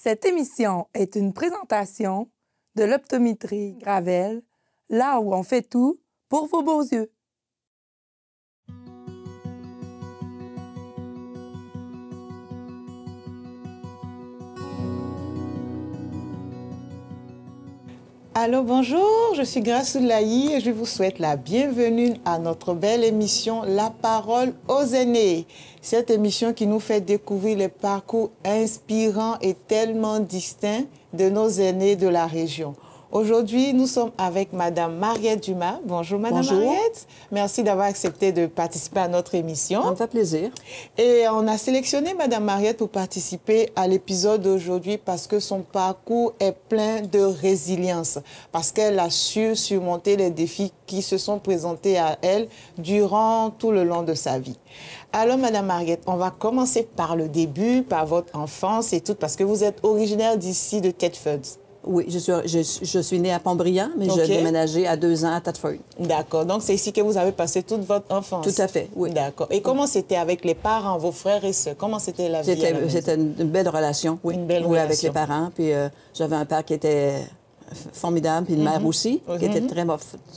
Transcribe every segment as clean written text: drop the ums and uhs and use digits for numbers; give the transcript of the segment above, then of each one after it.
Cette émission est une présentation de l'optométrie Gravel, là où on fait tout pour vos beaux yeux. Allô, bonjour, je suis Grace Oulayi et je vous souhaite la bienvenue à notre belle émission La Parole aux aînés. Cette émission qui nous fait découvrir les parcours inspirants et tellement distincts de nos aînés de la région. Aujourd'hui, nous sommes avec Madame Mariette Dumas. Bonjour Madame Mariette. Merci d'avoir accepté de participer à notre émission. Ça me fait plaisir. Et on a sélectionné Madame Mariette pour participer à l'épisode d'aujourd'hui parce que son parcours est plein de résilience, parce qu'elle a su surmonter les défis qui se sont présentés à elle durant tout le long de sa vie. Alors Madame Mariette, on va commencer par le début, par votre enfance et tout, parce que vous êtes originaire d'ici, de Thetford. Oui, je suis née à Pont-Brillant, mais j'ai déménagé à 2 ans à Thetford. D'accord. Donc, c'est ici que vous avez passé toute votre enfance? Tout à fait, oui. D'accord. Et comment c'était avec les parents, vos frères et sœurs? Comment c'était la vie à la maison? C'était une belle relation, oui. Une belle relation. Avec les parents. Puis j'avais un père qui était formidable, puis une mère aussi, qui était très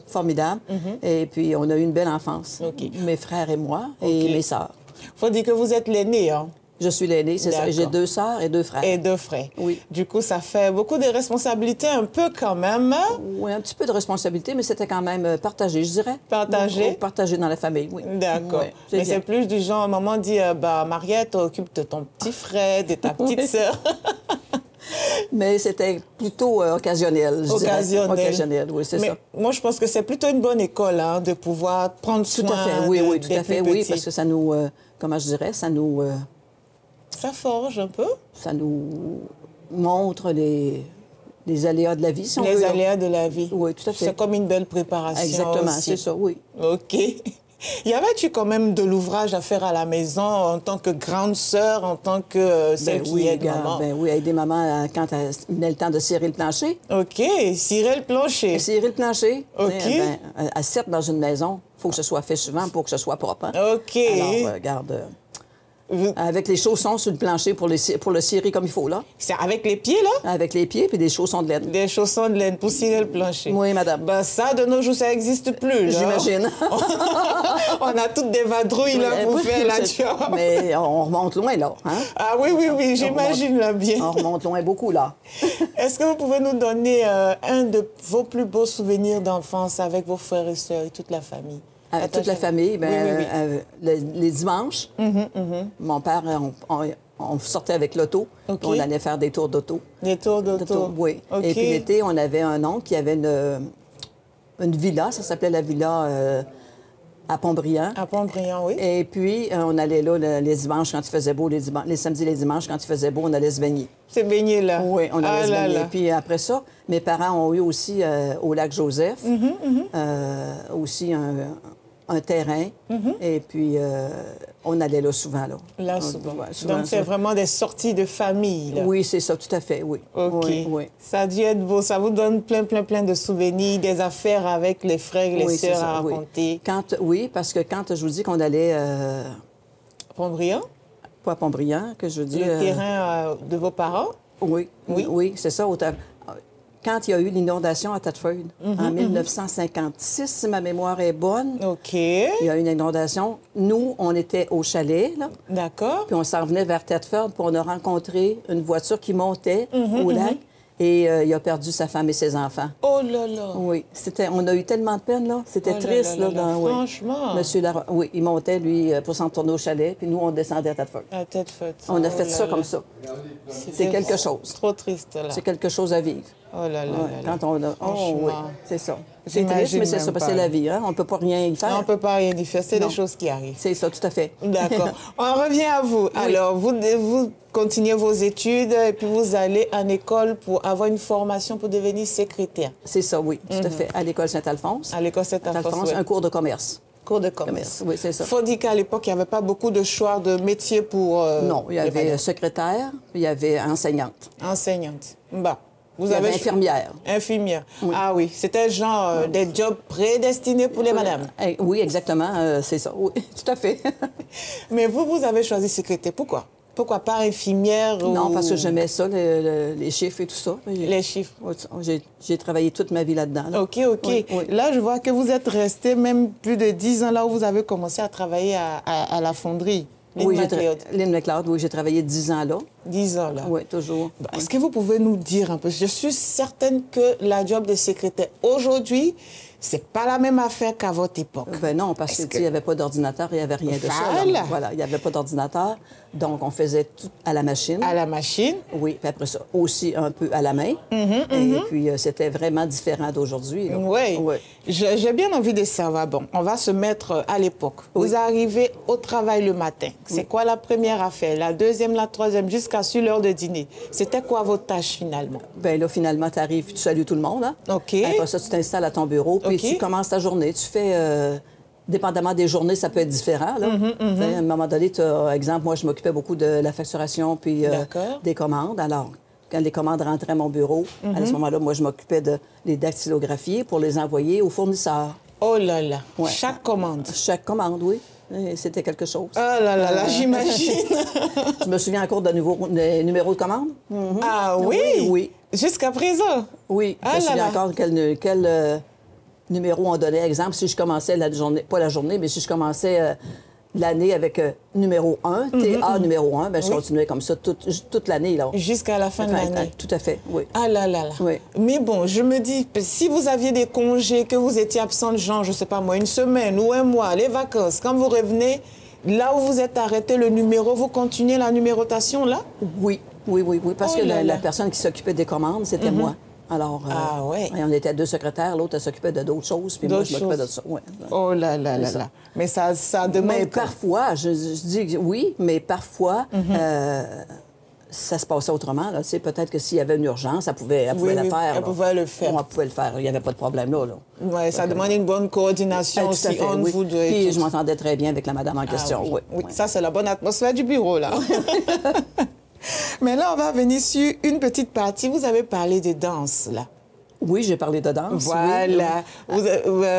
formidable. Et puis, on a eu une belle enfance. Mes frères et moi, et mes sœurs. Faut dire que vous êtes l'aîné, hein? Je suis l'aînée, c'est ça. J'ai 2 sœurs et 2 frères. Et 2 frères. Oui. Du coup, ça fait beaucoup de responsabilités, un peu quand même. Oui, un petit peu de responsabilité, mais c'était quand même partagé, je dirais. Partagé? Partagé dans la famille, oui. D'accord. Ouais, mais c'est plus du genre, à un moment, dit, bah, Mariette, occupe de ton petit frère, de ta petite sœur. Mais c'était plutôt occasionnel, je dirais. Occasionnel, oui, c'est ça. Moi, je pense que c'est plutôt une bonne école, hein, de pouvoir prendre soin tout à fait, oui, oui, tout à fait, oui, petits. parce que ça nous, comment je dirais, ça nous... ça forge un peu. Ça nous montre les aléas de la vie, si on veut. Les aléas de la vie. Oui, tout à fait. C'est comme une belle préparation. Exactement, c'est ça, oui. OK. Y avait-tu quand même de l'ouvrage à faire à la maison en tant que grande sœur, en tant que celle qui aide maman? Ben oui, aider maman quand elle venait le temps de cirer le plancher. OK, cirer le plancher. Cirer le plancher. OK. À 7 dans une maison, il faut que ce soit fait souvent pour que ce soit propre. Hein? OK. Alors, regarde... Avec les chaussons sur le plancher pour le cirer comme il faut, là. C'est avec les pieds, là? Avec les pieds, puis des chaussons de laine. Des chaussons de laine pour cirer le plancher. Oui, madame. Ben ça, de nos jours, ça n'existe plus, là. J'imagine. On a toutes des vadrouilles, là, pour faire la job. Mais on remonte loin, là. Hein? Ah oui, oui, oui, j'imagine, là, bien. On remonte loin beaucoup, là. Est-ce que vous pouvez nous donner un de vos plus beaux souvenirs d'enfance avec vos frères et sœurs et toute la famille? Toute la famille, ben, oui. Les dimanches, mon père, on sortait avec l'auto, on allait faire des tours d'auto. Des tours d'auto? Oui. Okay. Et puis l'été, on avait un oncle qui avait une villa, ça s'appelait la villa à Pont-Brillant. À Pont-Brillant, oui. Et puis, on allait là les dimanches quand il faisait beau, les samedis, les dimanches quand il faisait beau, on allait se baigner. Se baigner là? Oui, on allait se baigner. Et puis après ça, mes parents ont eu aussi au lac Joseph, aussi un terrain. Et puis, on allait là souvent. Là, souvent. Donc, c'est vraiment des sorties de famille, là. Oui, c'est ça, tout à fait, oui. OK. Oui. Ça a dû être beau. Ça vous donne plein de souvenirs, des affaires avec les frères et les sœurs à raconter. Oui, parce que quand je vous dis qu'on allait... Pont-Brillant? Pas à Pont-Brillant, que je veux dire... Le terrain de vos parents? Oui, c'est ça. Quand il y a eu l'inondation à Thetford, en 1956, si ma mémoire est bonne, il y a eu une inondation. Nous, on était au chalet, là. D'accord. Puis on s'en venait vers Thetford, puis on a rencontré une voiture qui montait au lac. Et il a perdu sa femme et ses enfants. Oh là là! Oui, on a eu tellement de peine, là. C'était triste, là. Franchement. Monsieur oui, il montait, lui, pour s'en retourner au chalet, puis nous, on descendait à Thetford. À Thetford. On a fait ça comme ça. C'est quelque chose. Trop triste, là. C'est quelque chose à vivre. Oh là là. Quand on a... oui, c'est ça. C'est triste, mais c'est ça, parce que c'est la vie, hein? On ne peut pas rien y faire. Non, on ne peut pas rien y faire. C'est des choses qui arrivent. C'est ça, tout à fait. D'accord. On revient à vous. Oui. Alors, vous continuez vos études et puis vous allez en école pour avoir une formation pour devenir secrétaire. C'est ça, oui, tout à fait. À l'école Saint-Alphonse. À l'école Saint-Alphonse, oui. Un cours de commerce. Cours de commerce. Oui, c'est ça. Il faut dire qu'à l'époque, il n'y avait pas beaucoup de choix de métiers pour... non, il y avait secrétaire, il y avait enseignante. Enseignante. Bah. Il y avait infirmière. Infirmière. Oui. Ah oui, c'était genre des jobs prédestinés pour les madames. Oui, exactement, c'est ça. Oui, tout à fait. Mais vous avez choisi secrétaire. Pourquoi? Pourquoi pas infirmière? Non, parce que j'aimais ça, les chiffres et tout ça. Les chiffres. J'ai travaillé toute ma vie là-dedans. Là. OK. Oui. Là, je vois que vous êtes resté même plus de 10 ans là où vous avez commencé à travailler à la fonderie. Lynn McLeod, oui, j'ai travaillé 10 ans là. 10 ans là? Oui, toujours. Est-ce que vous pouvez nous dire un peu? Je suis certaine que la job de secrétaire aujourd'hui, c'est pas la même affaire qu'à votre époque. Ben non, parce qu'il n'y avait pas d'ordinateur, il n'y avait rien de ça. Voilà, il n'y avait pas d'ordinateur. Donc, on faisait tout à la machine. À la machine? Oui, puis après ça, aussi un peu à la main. Et puis, c'était vraiment différent d'aujourd'hui. Oui. J'ai bien envie de savoir. Bon, on va se mettre à l'époque. Oui. Vous arrivez au travail le matin. C'est quoi la première affaire? La deuxième, la troisième, jusqu'à sur l'heure de dîner. C'était quoi votre tâche finalement? Bien là, finalement, tu arrives, tu salues tout le monde. Hein? OK. Après ça, tu t'installes à ton bureau, puis tu commences ta journée. Tu fais... dépendamment des journées, ça peut être différent. Là. À un moment donné, exemple, moi, je m'occupais beaucoup de la facturation puis des commandes. Alors, quand les commandes rentraient à mon bureau, à ce moment-là, moi, je m'occupais de les dactylographier pour les envoyer aux fournisseurs. Oh là là! Ouais. Chaque commande? Chaque commande, oui. C'était quelque chose. Oh là là là, j'imagine! Je me souviens encore de numéros de commande. Ah oui? Oui. Jusqu'à présent? Oui. Je me souviens encore quel numéro on donnait. Exemple, si je commençais la journée, pas la journée, mais si je commençais l'année avec numéro 1, TA numéro 1, bien, je continuais comme ça toute l'année. Jusqu'à la fin de l'année? Tout à fait, oui. Ah là là là. Oui. Mais bon, je me dis, si vous aviez des congés, que vous étiez absent, genre, je sais pas moi, une semaine ou un mois, les vacances, quand vous revenez, là où vous êtes arrêté le numéro, vous continuez la numérotation là? Oui, parce que la personne qui s'occupait des commandes, c'était moi. Alors, on était 2 secrétaires, l'autre s'occupait de d'autres choses, puis moi, je m'occupais de ça. Ouais. Oh là là là là. Mais ça demande... Mais parfois, je dis oui, mais parfois, ça se passait autrement. Peut-être que s'il y avait une urgence, elle pouvait la faire. Elle pouvait le faire. On pouvait le faire. Il n'y avait pas de problème là. Oui, ça demande une bonne coordination aussi entre vous deux. Puis je m'entendais très bien avec la madame en question. Oui, ça, c'est la bonne atmosphère du bureau, là. Mais là, on va venir sur une petite partie. Vous avez parlé de danse, là. Oui, j'ai parlé de danse. Voilà. Oui.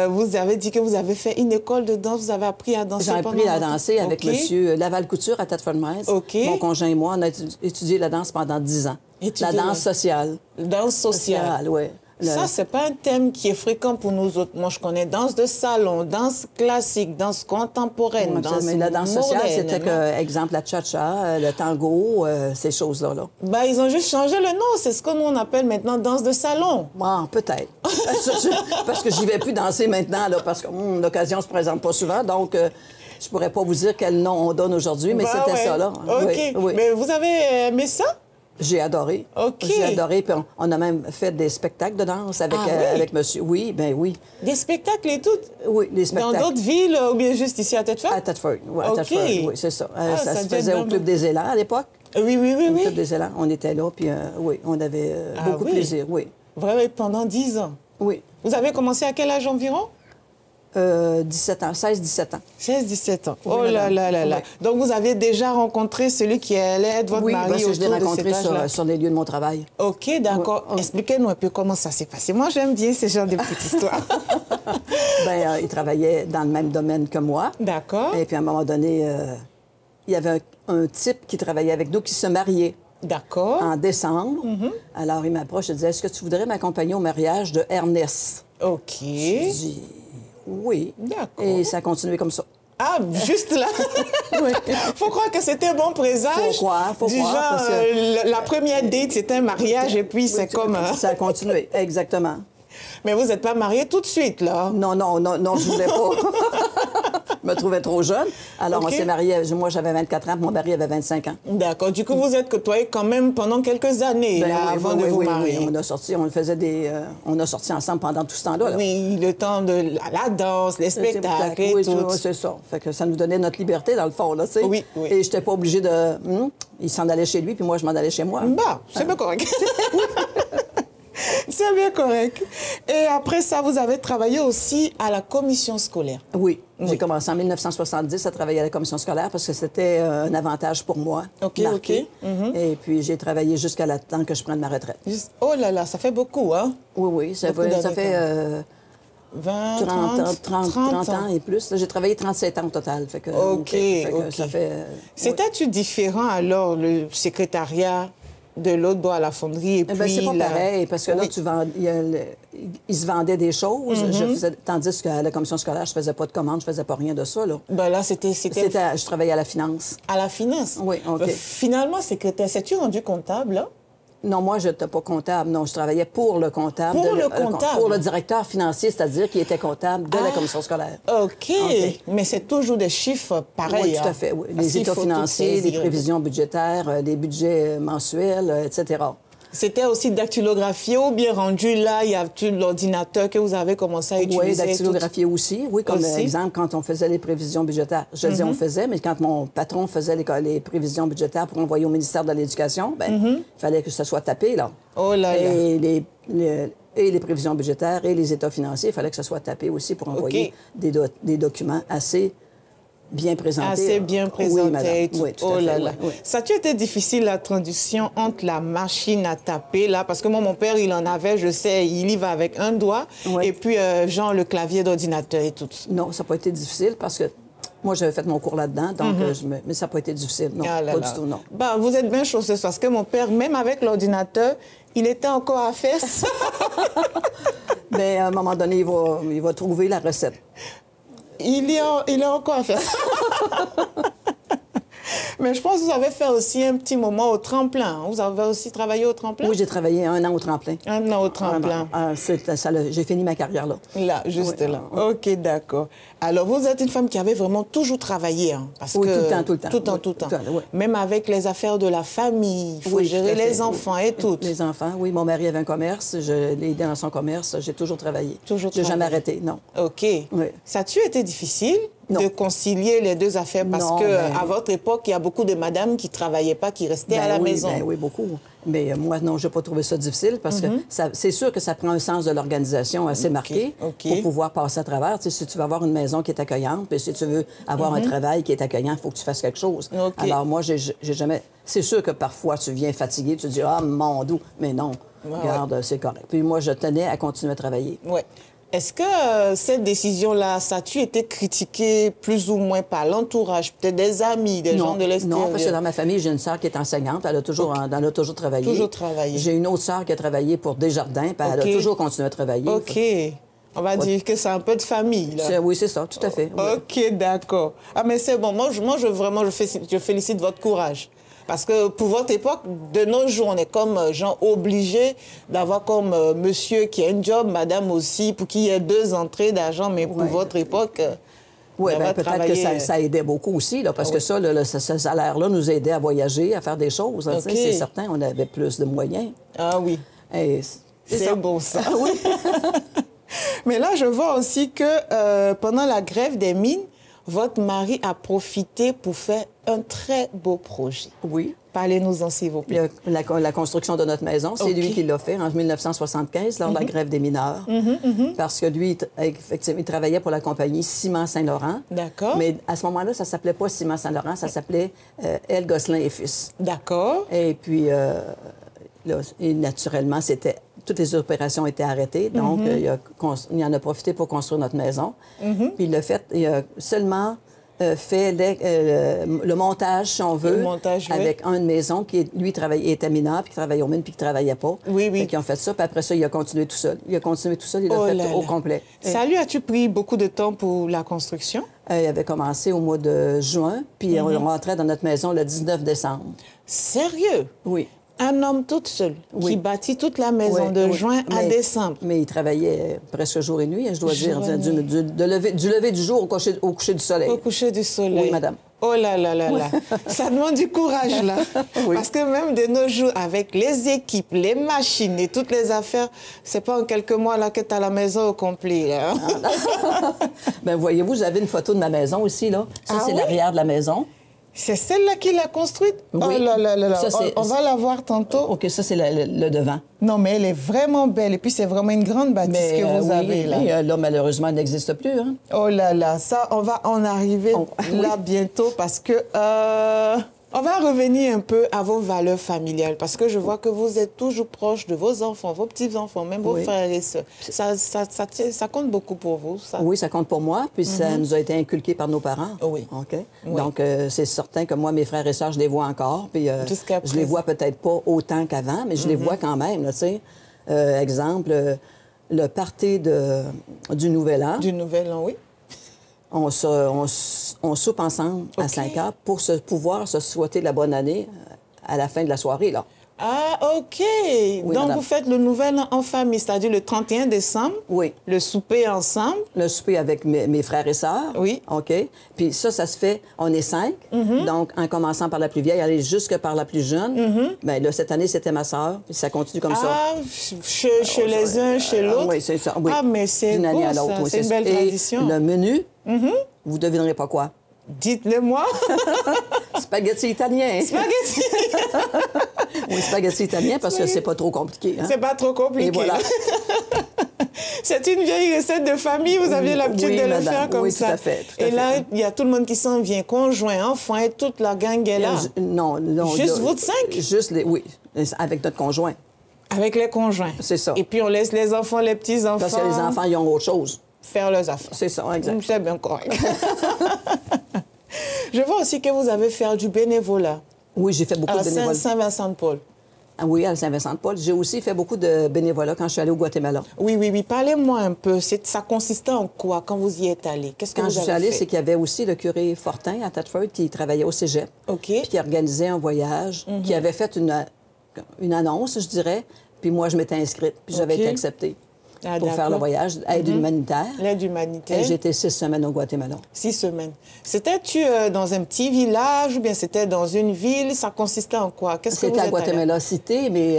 Vous avez dit que vous avez fait une école de danse. Vous avez appris à danser. J'ai appris à danser avec M. Laval-Couture à Thetford-Mines. Mon conjoint et moi, on a étudié la danse pendant 10 ans. La danse sociale. Danse sociale, oui. Ça, c'est pas un thème qui est fréquent pour nous autres. Moi, je connais danse de salon, danse classique, danse contemporaine, mais la danse sociale, c'était que, exemple, la cha-cha, le tango, ces choses-là. Ben, ils ont juste changé le nom. C'est ce que nous, on appelle maintenant danse de salon. Bon, peut-être. Parce que j'y vais plus danser maintenant, là, parce que l'occasion se présente pas souvent, donc... je pourrais pas vous dire quel nom on donne aujourd'hui, mais c'était ça, là. OK. Oui. Mais vous avez aimé ça? J'ai adoré. OK. J'ai adoré. Puis on a même fait des spectacles de danse avec monsieur. Oui, ben oui. Des spectacles et tout? Oui, des spectacles. Dans d'autres villes ou bien juste ici à Thetford? À Thetford, oui. À Thetford, oui, c'est ça. Ça se faisait au Club des Élans à l'époque. Oui. Au Club des Élans. On était là, puis oui, on avait beaucoup de plaisir, oui. Vraiment, pendant 10 ans? Oui. Vous avez commencé à quel âge environ? 17 ans, 16-17 ans. 16-17 ans. Oh là là là là. Donc, vous avez déjà rencontré celui qui allait être votre mari autour de cet âge-là? Oui, je l'ai rencontré sur les lieux de mon travail. OK, d'accord. Expliquez-nous un peu comment ça s'est passé. Moi, j'aime bien ce genre de petites histoires. Bien, il travaillait dans le même domaine que moi. D'accord. Et puis, à un moment donné, il y avait un type qui travaillait avec nous qui se mariait. D'accord. En décembre. Alors, il m'approche et disait, est-ce que tu voudrais m'accompagner au mariage de Ernest? OK. Je dis, oui. D'accord. Et ça a continué comme ça. Ah, juste là? Oui. Faut croire que c'était bon présage. Faut croire. Genre, parce que... la première date, c'était un mariage et puis c'est comme... Ça a continué, exactement. Mais vous n'êtes pas mariée tout de suite, là? Non, je voulais pas. Je me trouvais trop jeune. Alors, on s'est mariés. Moi, j'avais 24 ans, mon mari avait 25 ans. D'accord. Du coup, vous êtes côtoyés quand même pendant quelques années, avant de vous marier. Oui, on a sorti ensemble pendant tout ce temps-là. Là. Oui, le temps de la danse, les spectacles et tout. Oui, c'est ça. Fait que ça nous donnait notre liberté, dans le fond, là, tu sais. Oui. Et je n'étais pas obligée de... il s'en allait chez lui, puis moi, je m'en allais chez moi. Bah, c'est bien correct. C'est bien correct. Et après ça, vous avez travaillé aussi à la commission scolaire. Oui. J'ai commencé en 1970 à travailler à la commission scolaire parce que c'était un avantage pour moi. OK. Et puis, j'ai travaillé jusqu'à la temps que je prenne ma retraite. Oh là là, ça fait beaucoup, hein? Oui. Ça fait 20, 30 ans et plus. J'ai travaillé 37 ans au total. Fait que, OK. Ça fait... C'était-tu différent, alors, le secrétariat de l'autre bord à la fonderie et puis... c'est pas pareil, parce que là, ils se vendaient des choses, tandis qu'à la commission scolaire, je faisais pas de commandes, je faisais pas rien de ça, là. Ben là, je travaillais à la finance. À la finance? Oui, OK. Finalement, secrétaire, s'es-tu rendu comptable, là? Non, moi, je n'étais pas comptable. Non, je travaillais pour le comptable. Pour le comptable? Pour le directeur financier, c'est-à-dire qui était comptable de la commission scolaire. OK. Mais c'est toujours des chiffres pareils. Oui, tout à fait. Oui. Les états financiers, les prévisions budgétaires, les budgets mensuels, etc. C'était aussi dactylographié ou bien rendu là, y a-t-il l'ordinateur que vous avez commencé à utiliser? Oui, dactylographié aussi. Oui, comme exemple, quand on faisait les prévisions budgétaires. Je disais on faisait, mais quand mon patron faisait les prévisions budgétaires pour envoyer au ministère de l'Éducation, il fallait que ça soit tapé, là. Oh là là. Et les prévisions budgétaires et les états financiers, il fallait que ça soit tapé aussi pour envoyer des documents assez bien présenté. Assez bien présenté. Oui, tout oh à fait, là là. Oui. Ça a-tu été difficile, la transition entre la machine à taper, là? Parce que moi, mon père, il en avait, je sais, il y va avec un doigt, et puis, genre, le clavier d'ordinateur et tout. Non, ça n'a pas été difficile parce que moi, j'avais fait mon cours là-dedans, donc mais ça n'a pas été difficile. Non, pas du tout, non. Ben, vous êtes bien chaussés parce que mon père, même avec l'ordinateur, il était encore à faire ça. Mais à un moment donné, il va trouver la recette. Il est encore à faire ça. Mais je pense que vous avez fait aussi un petit moment au tremplin. Vous avez aussi travaillé au tremplin? Oui, j'ai travaillé 1 an au tremplin. 1 an au tremplin. J'ai fini ma carrière là. Là, juste là. OK, d'accord. Alors, vous êtes une femme qui avait vraiment toujours travaillé. Hein, parce oui, que... tout le temps. Tout le temps. Même avec les affaires de la famille, il faut gérer les enfants et tout. Les enfants, oui. Mon mari avait un commerce. Je l'ai aidé dans son commerce. J'ai toujours travaillé. Toujours travaillé. J'ai jamais arrêté, non. OK. Oui. Ça a-tu été difficile? Non. De concilier les deux affaires parce qu'à votre époque, il y a beaucoup de madames qui ne travaillaient pas, qui restaient à la maison. Oui, beaucoup. Mais moi, non, je n'ai pas trouvé ça difficile parce que c'est sûr que ça prend un sens de l'organisation assez marqué pour pouvoir passer à travers. Tu sais, si tu veux avoir une maison qui est accueillante, puis si tu veux avoir un travail qui est accueillant, il faut que tu fasses quelque chose. Alors moi, j'ai jamais... C'est sûr que parfois, tu viens fatigué, tu te dis « Ah, mon doux! » Mais non, regarde, c'est correct. Puis moi, je tenais à continuer à travailler. Oui. Est-ce que cette décision-là, ça a-tu été critiqué plus ou moins par l'entourage, peut-être des amis, des gens de l'extérieur? Non, parce que dans ma famille, j'ai une sœur qui est enseignante. Elle a toujours travaillé. Toujours travaillé. J'ai une autre sœur qui a travaillé pour Desjardins, puis elle a toujours continué à travailler. OK. On va dire que c'est un peu de famille, là. Oui, c'est ça, tout à fait. Oui. OK, d'accord. Ah, mais c'est bon. Moi, je félicite votre courage. Parce que pour votre époque, de nos jours, on est comme gens obligés d'avoir comme monsieur qui a un job, madame aussi, pour qu'il y ait 2 entrées d'argent. Mais pour votre époque... Oui, peut-être que ça aidait beaucoup aussi, là, parce que ça, ce salaire-là nous aidait à voyager, à faire des choses. Hein, c'est certain, on avait plus de moyens. Ah oui. C'est bon, ça. Oui. Mais là, je vois aussi que pendant la grève des mines, votre mari a profité pour faire un très beau projet. Oui. Parlez-nous-en, s'il vous plaît. La construction de notre maison, c'est lui qui l'a fait en 1975, lors de la grève des mineurs. Parce que lui, effectivement, il travaillait pour la compagnie Ciment Saint-Laurent. D'accord. Mais à ce moment-là, ça ne s'appelait pas Ciment Saint-Laurent, ça s'appelait L. Gosselin et Fils. D'accord. Et puis, naturellement, toutes les opérations étaient arrêtées. Donc, il en a profité pour construire notre maison. Puis il a fait, il a seulement fait le montage, si on veut, avec une maison qui, lui, était mineur, puis qui travaillait aux mines, puis qui ne travaillait pas. Oui, oui. Ils ont fait ça, puis après ça, il a continué tout seul. Il l'a fait au complet. Ça lui a-tu pris beaucoup de temps pour la construction? Il avait commencé au mois de juin, puis on rentrait dans notre maison le 19 décembre. Sérieux? Oui. Un homme tout seul qui bâtit toute la maison de juin à décembre. Mais il travaillait presque jour et nuit, je dois dire, du lever du jour au coucher du soleil. Au coucher du soleil. Oui, madame. Oh là là là là. Ça demande du courage, là. Parce que même de nos jours, avec les équipes, les machines et toutes les affaires, c'est pas en quelques mois là que tu as la maison au complet. Là. Bien, voyez-vous, vous avez une photo de ma maison aussi, là. Ça, c'est l'arrière de la maison. C'est celle-là qui l'a construite? Oui. Oh là là là là. On va la voir tantôt. OK, ça, c'est le devant. Non, mais elle est vraiment belle. Et puis, c'est vraiment une grande bâtisse que vous avez là. Mais là, malheureusement, elle n'existe plus. Hein? Oh là là, ça, on va en arriver là bientôt parce que... On va revenir un peu à vos valeurs familiales parce que je vois que vous êtes toujours proche de vos enfants, vos petits-enfants, même vos frères et sœurs. Ça compte beaucoup pour vous, ça? Oui, ça compte pour moi, puis ça nous a été inculqué par nos parents. Oui. OK? Oui. Donc, c'est certain que moi, mes frères et sœurs, je les vois encore, puis je les vois peut-être pas autant qu'avant, mais je les vois quand même, tu sais. Exemple, le party du Nouvel An. Du Nouvel An, oui. On soupe ensemble à 5 heures pour pouvoir se souhaiter la bonne année à la fin de la soirée, là. Ah, OK. Oui, donc, madame. vous faites le Nouvel An en famille, c'est-à-dire le 31 décembre. Oui. Le souper ensemble. Le souper avec mes frères et sœurs. Oui. OK. Puis ça se fait, on est 5. Donc, en commençant par la plus vieille, aller jusque par la plus jeune. Bien, là, cette année, c'était ma sœur. Puis ça continue comme ça. Ah, chez les uns, chez l'autre. Oui, c'est ça. Oui. Ah, mais c'est d'une année beau, à l'autre. ça. Oui, C'est une belle tradition. Et le menu, vous devinerez pas quoi. Dites-le-moi. Spaghetti italien. Spaghetti. Oui, spaghetti italien parce que c'est pas trop compliqué. Hein? C'est pas trop compliqué. Et voilà. C'est une vieille recette de famille. Vous aviez l'habitude de le faire comme ça. Oui, tout à fait. Et là, il y a tout le monde qui s'en vient, conjoint, enfants, et toute la gang est là. Non. Juste vous 5? Juste oui, avec notre conjoint. Avec les conjoints. C'est ça. Et puis on laisse les enfants, les petits-enfants... Parce que les enfants, ils ont autre chose. Faire leurs affaires. C'est ça, exact. C'est bien correct. Je vois aussi que vous avez fait du bénévolat. Oui, j'ai fait beaucoup de bénévolat. À Saint-Vincent-de-Paul. Oui, à Saint-Vincent-de-Paul. J'ai aussi fait beaucoup de bénévolat quand je suis allée au Guatemala. Oui. Parlez-moi un peu. Ça consistait en quoi quand vous y êtes allée? Qu'est-ce que vous avez fait? Quand je suis allée, c'est qu'il y avait aussi le curé Fortin à Thetford qui travaillait au cégep. OK. Puis qui organisait un voyage, qui avait fait une annonce, je dirais. Puis moi, je m'étais inscrite, puis j'avais été acceptée. Pour faire le voyage, aide humanitaire. L'aide humanitaire. Et j'étais 6 semaines au Guatemala. 6 semaines. C'était-tu dans un petit village ou bien c'était dans une ville? Ça consistait en quoi? C'était à Guatemala Cité, mais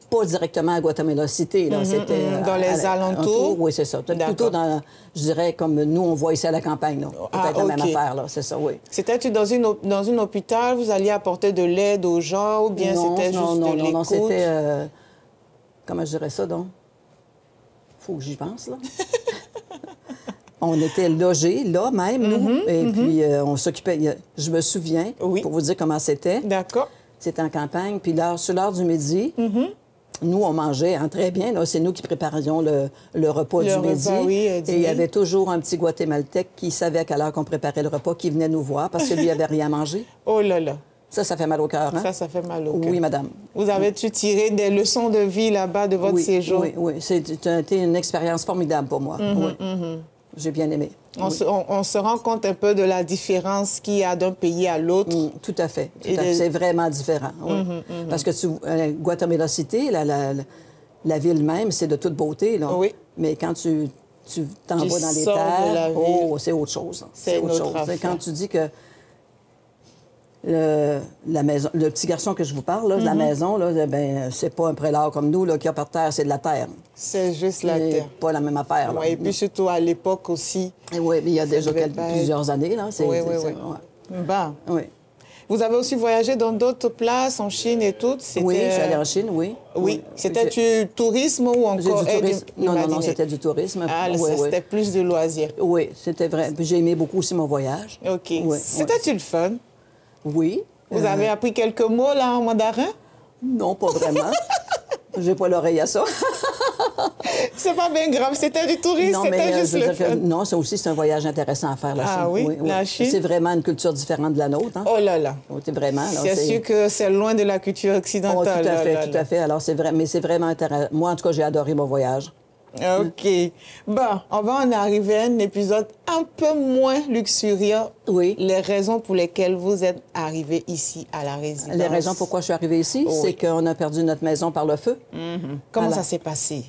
pas directement à Guatemala Cité. C'était dans les alentours? Oui, c'est ça. Plutôt dans, je dirais, comme nous, on voit ici à la campagne. Peut-être la même affaire, là. C'est ça, oui. C'était-tu dans une hôpital? Vous alliez apporter de l'aide aux gens ou bien c'était juste de l'écoute? Non, c'était... comment je dirais ça, donc? Faut que j'y pense, là. On était logés, là même, nous. Et puis, on s'occupait... Je me souviens, pour vous dire comment c'était. D'accord. C'était en campagne. Puis sur l'heure du midi, nous, on mangeait très bien. C'est nous qui préparions le repas du midi. Et il y avait toujours un petit Guatémaltèque qui savait à quelle heure qu'on préparait le repas, qui venait nous voir parce que lui avait rien mangé. Oh là là. Ça fait mal au cœur, hein? Ça fait mal au cœur. Oui, madame. Vous avez-tu tiré des leçons de vie là-bas de votre séjour? Oui. C'était une expérience formidable pour moi. J'ai bien aimé. On se rend compte un peu de la différence qu'il y a d'un pays à l'autre. Tout à fait. C'est vraiment différent. Parce que Guatemala City, la ville même, c'est de toute beauté. Là. Oui. Mais quand tu t'en vas dans les terres, c'est autre chose. C'est autre chose. Quand tu dis que la maison, le petit garçon que je vous parle, là, de la maison, là, ben, c'est pas un prélat comme nous là, qui a par terre, c'est de la terre. C'est juste la terre. Pas la même affaire. Ouais, et puis surtout à l'époque aussi. Oui, mais il y a déjà plusieurs années. Là, oui. Bah. Oui. Vous avez aussi voyagé dans d'autres places, en Chine et tout? Oui, je suis allée en Chine, oui. Oui. C'était du tourisme ou encore du tourisme? Non, c'était du tourisme. Ah, c'était plus de loisirs. Oui, c'était vrai. Puis j'ai aimé beaucoup aussi mon voyage. OK. C'était-tu le fun? Oui. Vous avez appris quelques mots, là, en mandarin? Non, pas vraiment. J'ai pas l'oreille à ça. C'est pas bien grave. C'était du tourisme, c'était juste le fun. Non, ça aussi, c'est un voyage intéressant à faire, la Chine. Ah oui? La Chine? C'est vraiment une culture différente de la nôtre. Hein? Oh là là. C'est vraiment... C'est sûr que c'est loin de la culture occidentale. Tout à fait. Alors, c'est vrai, mais c'est vraiment intéressant. Moi, en tout cas, j'ai adoré mon voyage. OK. Bon, on va en arriver à un épisode un peu moins luxurieux. Oui. Les raisons pour lesquelles vous êtes arrivé ici à la résidence. Les raisons pourquoi je suis arrivée ici, c'est qu'on a perdu notre maison par le feu. Comment ça s'est passé?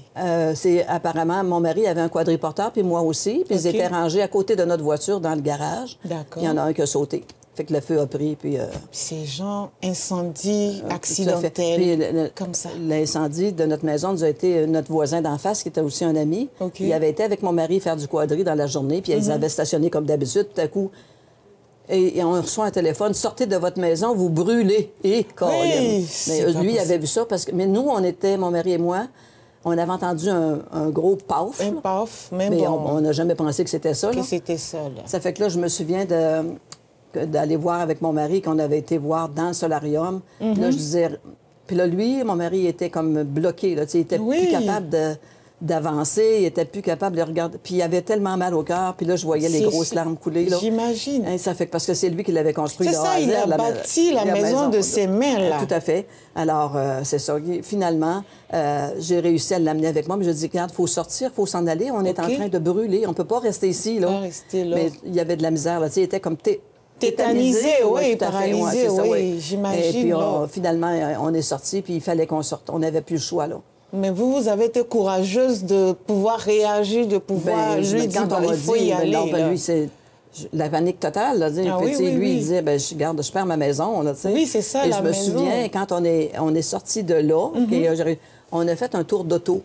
C'est apparemment, mon mari avait un quadriporteur, puis moi aussi. Puis ils étaient rangés à côté de notre voiture dans le garage. D'accord. Il y en a un qui a sauté. Fait que le feu a pris, puis... Ces gens, incendie accidentel, comme ça. L'incendie de notre maison nous a été notre voisin d'en face, qui était aussi un ami. Okay. Il avait été avec mon mari faire du quadri dans la journée, puis ils avaient stationné comme d'habitude. Tout à coup, et on reçoit un téléphone, « Sortez de votre maison, vous brûlez. » Et oui, mais lui, il avait vu ça, parce que... Mais nous, on était, mon mari et moi... On avait entendu un gros paf. Un paf, mais bon. on n'a jamais pensé que c'était ça. Que c'était ça, là. Ça fait que là, je me souviens de... d'aller voir avec mon mari, qu'on avait été voir dans le solarium. Là, je disais... Puis là, lui, mon mari, était comme bloqué. Là, il était plus capable d'avancer, il était plus capable de regarder. Puis il avait tellement mal au cœur, puis là, je voyais les grosses larmes couler. J'imagine. Ça fait parce que c'est lui qui l'avait construit. C'est ça, il a bâti la maison de ses mains, là. Tout à fait. Alors, c'est ça. Finalement, j'ai réussi à l'amener avec moi, mais je dis, regarde, il faut sortir, il faut s'en aller, on est en train de brûler, on ne peut pas rester ici, là. Mais il y avait de la misère, là. Il était comme tétanisé, oui, paralysé, oui, j'imagine. Et puis, finalement, on est sorti, puis il fallait qu'on sorte. On n'avait plus le choix, là. Mais vous avez été courageuse de pouvoir réagir, de pouvoir lui dire, il faut y aller. Lui, c'est la panique totale. Là, lui, il disait, regarde, je perds ma maison. Là, oui, c'est ça, la maison. Je me souviens, quand on est sorti de là, on a fait un tour d'auto.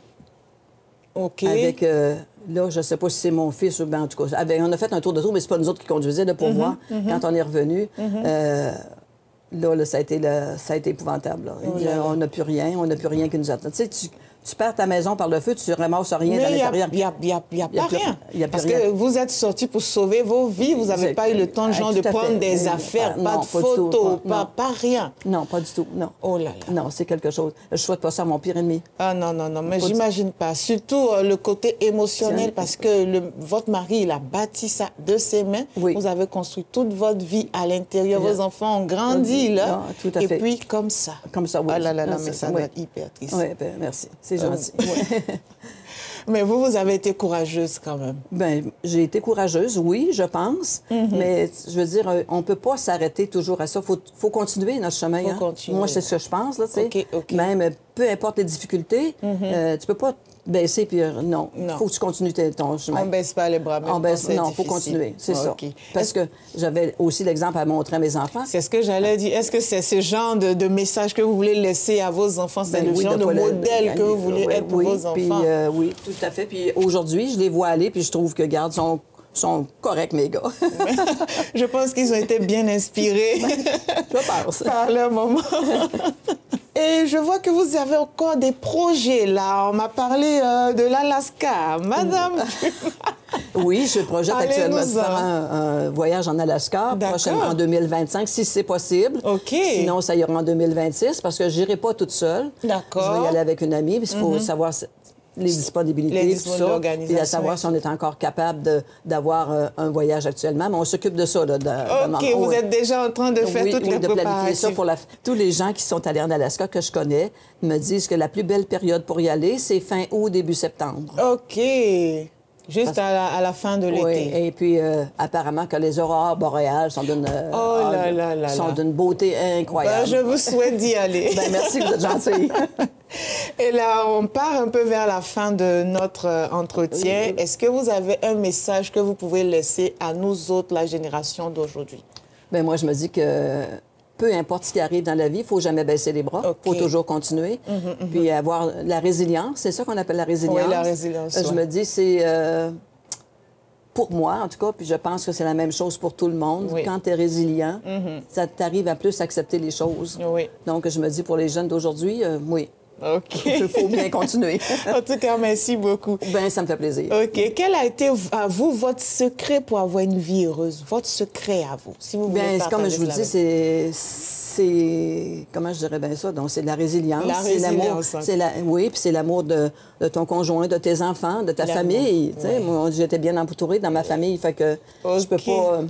OK. Avec, là, je ne sais pas si c'est mon fils ou bien, en tout cas, on a fait un tour d'auto, mais ce n'est pas nous autres qui conduisaient, là, pour voir. Quand on est revenu, là, ça a été épouvantable. Là. On n'a plus rien qui nous attend. Tu sais, tu perds ta maison par le feu, tu ne ramasses rien dans l'intérieur. Mais il n'y a pas rien. Parce que vous êtes sortis pour sauver vos vies. Vous n'avez pas eu le temps, genre, de prendre des affaires, pas de photos, pas rien. Non, pas du tout, non. Oh là là. Non, c'est quelque chose. Je ne souhaite pas ça à mon pire ennemi. Ah non, mais j'imagine pas. Surtout le côté émotionnel, parce que votre mari, il a bâti ça de ses mains. Oui. Vous avez construit toute votre vie à l'intérieur. Vos enfants ont grandi, là. Non, tout à fait. Et puis, comme ça. Comme ça, oui. Ah là là, mais ça doit être hyper triste. Oui, merci. C'est gentil. Mais vous avez été courageuse quand même. Bien, j'ai été courageuse, oui, je pense. Mais je veux dire, on ne peut pas s'arrêter toujours à ça. Faut continuer notre chemin. Faut continuer. Moi, c'est ce que je pense, là, tu sais. OK. Même, peu importe les difficultés, tu peux pas baisser, puis non. Il faut que tu continues ton chemin. On ne baisse pas les bras, même non, il faut continuer, c'est ça. Parce que j'avais aussi l'exemple à montrer à mes enfants. C'est ce que j'allais dire. Est-ce que c'est ce genre de message que vous voulez laisser à vos enfants? C'est le genre de modèle que vous voulez être pour vos enfants? Puis, oui, tout à fait. Puis aujourd'hui, je les vois aller, puis je trouve que, regarde, sont corrects, mes gars. Je pense qu'ils ont été bien inspirés. Je pense. Par leur maman. Et je vois que vous avez encore des projets, là. On m'a parlé de l'Alaska. Madame... Oui, je projette actuellement de faire un voyage en Alaska, prochainement en 2025, si c'est possible. OK. Sinon, ça ira en 2026, parce que je n'irai pas toute seule. D'accord. Je vais y aller avec une amie, puis il faut savoir les disponibilités, tout ça, et à savoir si on est encore capable d'avoir un voyage actuellement. Mais on s'occupe de ça. OK, vous êtes déjà en train de faire toutes les préparatifs. Planifier ça pour tous les gens qui sont allés en Alaska, que je connais, me disent que la plus belle période pour y aller, c'est fin août, début septembre. OK. Juste à la fin de l'été. Oui, et puis apparemment que les aurores boréales sont d'une beauté incroyable. Je vous souhaite d'y aller. Merci, vous êtes gentille. Et là, on part un peu vers la fin de notre entretien. Est-ce que vous avez un message que vous pouvez laisser à nous autres, la génération d'aujourd'hui? Bien, moi, je me dis que peu importe ce qui arrive dans la vie, il ne faut jamais baisser les bras. Il faut toujours continuer. Puis avoir la résilience. C'est ça qu'on appelle la résilience. Oui, la résilience. Je me dis, c'est... pour moi, en tout cas, puis je pense que c'est la même chose pour tout le monde. Oui. Quand tu es résilient, ça t'arrive à plus accepter les choses. Oui. Donc, je me dis, pour les jeunes d'aujourd'hui, oui. OK. Il faut bien continuer. En tout cas, merci beaucoup. Bien, ça me fait plaisir. OK. Quel a été, à vous, votre secret pour avoir une vie heureuse? Votre secret à vous, si vous voulez partager. Comme je vous dis, c'est... Comment je dirais bien ça? Donc, c'est de la résilience. La résilience. Oui, puis c'est l'amour de ton conjoint, de tes enfants, de ta famille. Tu sais, moi, j'étais bien entourée dans ma famille, fait que je peux pas...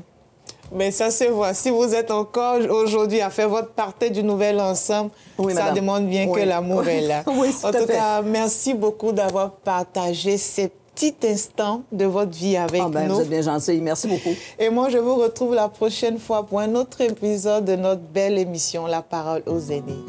Mais ça se voit. Si vous êtes encore aujourd'hui à faire votre partie du nouvel ensemble, ça demande bien que l'amour est là. Oui, en tout cas, merci beaucoup d'avoir partagé ces petits instants de votre vie avec nous. Vous êtes bien gentils. Merci beaucoup. Et moi, je vous retrouve la prochaine fois pour un autre épisode de notre belle émission La Parole aux aînés.